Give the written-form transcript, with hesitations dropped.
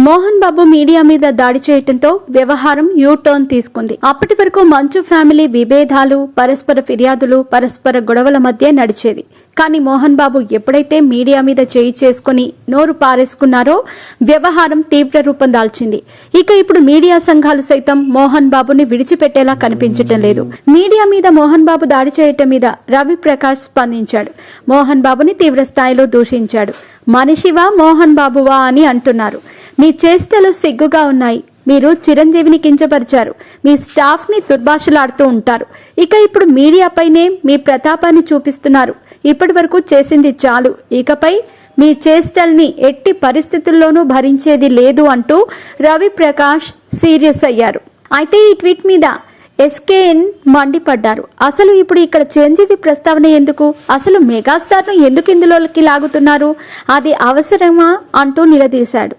Mohan Babu media మీద దాడి చేయడంతో వ్యవహారం యూ టర్న్ తీసుకుంది. అప్పటి వరకు మంచు ఫ్యామిలీ విభేదాలు, పరస్పర ఫిర్యాదులు, పరస్పర గొడవల మధ్య నడిచేది. కానీ మోహన్ బాబు ఎప్పుడైతే మీడియా మీద చేయి చేసుకుని నోరు పారేసుకున్నారో వ్యవహారం తీవ్ర రూపం దాల్చింది. ఇక ఇప్పుడు మీడియా సంఘాలు సైతం మోహన్ బాబుని విడిచిపెట్టేలా కనిపించటం లేదు. మీడియా మీద మోహన్ బాబు దాడి చేయటం మీద రవి ప్రకాష్ స్పందించాడు. మోహన్ బాబుని తీవ్ర స్థాయిలో దూషించాడు. మనిషివా మోహన్ బాబువా అని అంటున్నారు. మీ చేష్టలు సిగ్గుగా ఉన్నాయి. మీరు చిరంజీవిని కించపరిచారు. మీ స్టాఫ్ ని దుర్భాషలాడుతూ ఉంటారు. ఇక ఇప్పుడు మీడియాపైనే మీ ప్రతాపాన్ని చూపిస్తున్నారు. ఇప్పటి వరకు చేసింది చాలు. ఇకపై మీ చేష్టల్ని ఎట్టి పరిస్థితుల్లోనూ భరించేది లేదు అంటూ రవి ప్రకాష్ సీరియస్ అయ్యారు. అయితే ఈ ట్వీట్ మీద ఎస్కేఎన్ మండిపడ్డారు. అసలు ఇప్పుడు ఇక్కడ చిరంజీవి ప్రస్తావన ఎందుకు? అసలు మెగాస్టార్ ను ఎందుకు ఇందులోకి లాగుతున్నారు? అది అవసరమా అంటూ నిలదీశాడు.